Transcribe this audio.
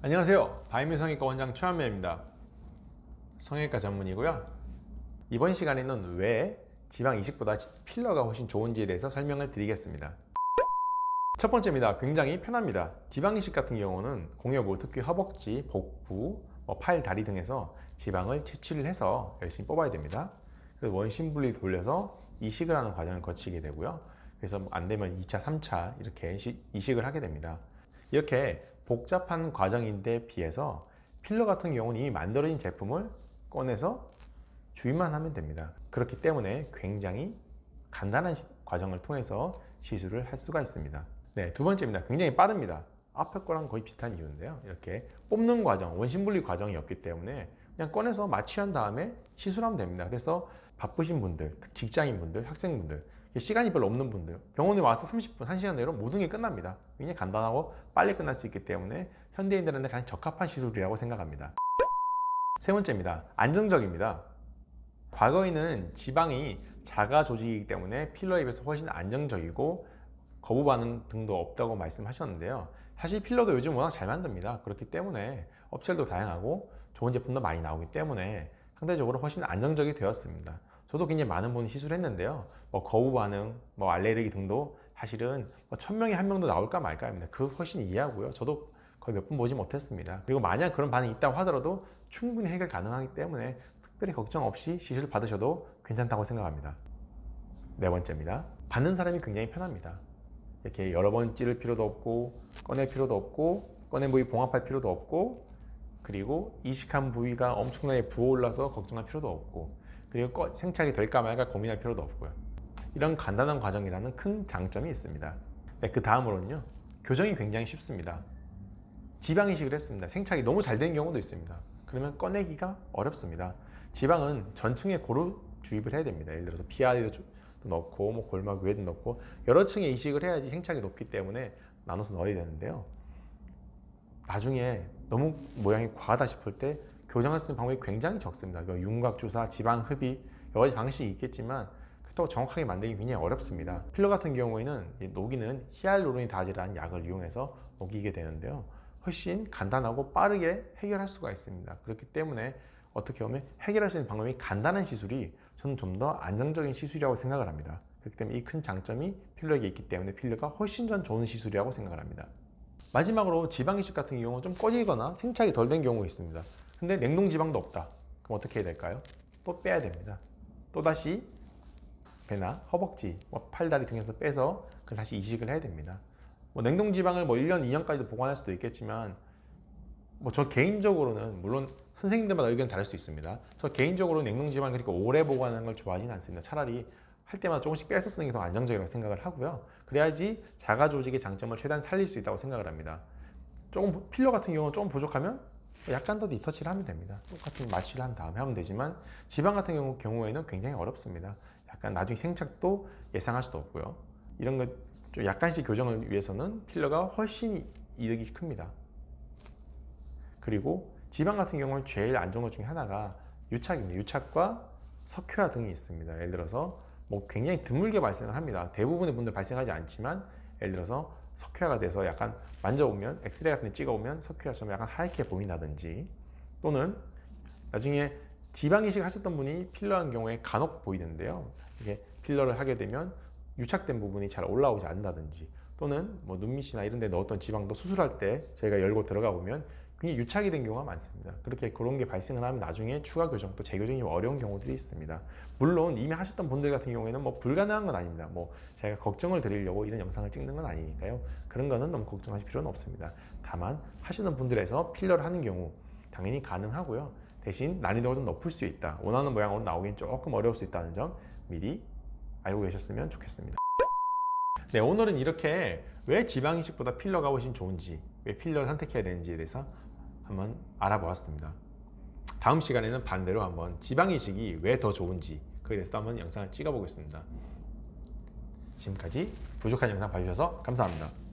안녕하세요. 바이뮤 성형외과 원장 최한명입니다. 성형외과 전문이고요. 이번 시간에는 왜 지방 이식보다 필러가 훨씬 좋은지에 대해서 설명을 드리겠습니다. 첫 번째입니다. 굉장히 편합니다. 지방 이식 같은 경우는 공여부, 특히 허벅지, 복부, 팔, 다리 등에서 지방을 채취를 해서 열심히 뽑아야 됩니다. 그래서 원심 분리 돌려서 이식을 하는 과정을 거치게 되고요. 그래서 안 되면 2차, 3차 이렇게 이식을 하게 됩니다. 이렇게 복잡한 과정인데 비해서 필러 같은 경우는 이미 만들어진 제품을 꺼내서 주입만 하면 됩니다. 그렇기 때문에 굉장히 간단한 과정을 통해서 시술을 할 수가 있습니다. 네, 두 번째입니다. 굉장히 빠릅니다. 앞에 거랑 거의 비슷한 이유인데요. 이렇게 뽑는 과정, 원심분리 과정이 없기 때문에 그냥 꺼내서 마취한 다음에 시술하면 됩니다. 그래서 바쁘신 분들, 직장인분들, 학생분들, 시간이 별로 없는 분들, 병원에 와서 30분, 1시간 내로 모든 게 끝납니다. 굉장히 간단하고 빨리 끝날 수 있기 때문에 현대인들한테 가장 적합한 시술이라고 생각합니다. 세 번째입니다. 안정적입니다. 과거에는 지방이 자가 조직이기 때문에 필러에 비해서 훨씬 안정적이고 거부 반응 등도 없다고 말씀하셨는데요. 사실 필러도 요즘 워낙 잘 만듭니다. 그렇기 때문에 업체들도 다양하고 좋은 제품도 많이 나오기 때문에 상대적으로 훨씬 안정적이 되었습니다. 저도 굉장히 많은 분이 시술했는데요. 거부 반응, 알레르기 등도 사실은 1000명에 1명도 나올까 말까입니다. 그거 훨씬 이해하고요. 저도 거의 몇 분 보지 못했습니다. 그리고 만약 그런 반응이 있다고 하더라도 충분히 해결 가능하기 때문에 특별히 걱정 없이 시술 받으셔도 괜찮다고 생각합니다. 네 번째입니다. 받는 사람이 굉장히 편합니다. 이렇게 여러 번 찌를 필요도 없고 꺼낼 필요도 없고 꺼낸 부위 봉합할 필요도 없고 그리고 이식한 부위가 엄청나게 부어올라서 걱정할 필요도 없고 그리고 생착이 될까 말까 고민할 필요도 없고요. 이런 간단한 과정이라는 큰 장점이 있습니다. 네, 그 다음으로는요. 교정이 굉장히 쉽습니다. 지방 이식을 했습니다. 생착이 너무 잘 된 경우도 있습니다. 그러면 꺼내기가 어렵습니다. 지방은 전층에 고루 주입을 해야 됩니다. 예를 들어서 PR도 넣고 골막 위에도 넣고 여러 층에 이식을 해야지 생착이 높기 때문에 나눠서 넣어야 되는데요. 나중에 너무 모양이 과하다 싶을 때 교정할 수 있는 방법이 굉장히 적습니다. 윤곽주사, 지방 흡입 여러 가지 방식이 있겠지만 그렇다고 정확하게 만들기 굉장히 어렵습니다. 필러 같은 경우에는 녹이는 히알루론이다지라는 약을 이용해서 녹이게 되는데요. 훨씬 간단하고 빠르게 해결할 수가 있습니다. 그렇기 때문에 어떻게 보면 해결할 수 있는 방법이 간단한 시술이 저는 좀 더 안정적인 시술이라고 생각을 합니다. 그렇기 때문에 이 큰 장점이 필러에게 있기 때문에 필러가 훨씬 전 좋은 시술이라고 생각을 합니다. 마지막으로 지방 이식 같은 경우는 좀 꺼지거나 생착이 덜 된 경우가 있습니다. 근데 냉동 지방도 없다. 그럼 어떻게 해야 될까요? 또 빼야 됩니다. 또다시 배나 허벅지, 팔다리 등에서 빼서 그걸 다시 이식을 해야 됩니다. 냉동 지방을 1년, 2년까지도 보관할 수도 있겠지만 저 개인적으로는 물론 선생님들마다 의견이 다를 수 있습니다. 저 개인적으로 냉동 지방을 그렇게 오래 보관하는 걸 좋아하지는 않습니다. 차라리 할 때마다 조금씩 빼서 쓰는 게 더 안정적이라고 생각을 하고요. 그래야지 자가 조직의 장점을 최대한 살릴 수 있다고 생각을 합니다. 조금 필러 같은 경우는 조금 부족하면 약간 더 리터치를 하면 됩니다. 똑같은 마취를 한 다음에 하면 되지만 지방 같은 경우에는 굉장히 어렵습니다. 약간 나중에 생착도 예상할 수도 없고요. 이런 것 좀 약간씩 교정을 위해서는 필러가 훨씬 이득이 큽니다. 그리고 지방 같은 경우는 제일 안 좋은 것 중에 하나가 유착입니다. 유착과 석회화 등이 있습니다. 예를 들어서 굉장히 드물게 발생을 합니다. 대부분의 분들 발생하지 않지만 예를 들어서 석회화가 돼서 약간 만져보면 엑스레이 같은 데 찍어보면 석회화처럼 약간 하얗게 보인다든지 또는 나중에 지방 이식 하셨던 분이 필러한 경우에 간혹 보이는데요. 이게 필러를 하게 되면 유착된 부분이 잘 올라오지 않는다든지 또는 눈밑이나 이런 데 넣었던 지방도 수술할 때 저희가 열고 들어가 보면 굉장히 유착이 된 경우가 많습니다. 그렇게 그런 게 발생을 하면 나중에 추가 교정 또 재교정이 어려운 경우들이 있습니다. 물론 이미 하셨던 분들 같은 경우에는 불가능한 건 아닙니다. 제가 걱정을 드리려고 이런 영상을 찍는 건 아니니까요. 그런 거는 너무 걱정하실 필요는 없습니다. 다만 하시는 분들에서 필러를 하는 경우 당연히 가능하고요. 대신 난이도가 좀 높을 수 있다. 원하는 모양으로 나오긴 조금 어려울 수 있다는 점 미리 알고 계셨으면 좋겠습니다. 네, 오늘은 이렇게 왜 지방 이식보다 필러가 훨씬 좋은지, 왜 필러를 선택해야 되는지에 대해서 한번 알아보았습니다. 다음 시간에는 반대로 한번 지방 이식이 왜 더 좋은지 그에 대해서 한번 영상을 찍어 보겠습니다. 지금까지 부족한 영상 봐주셔서 감사합니다.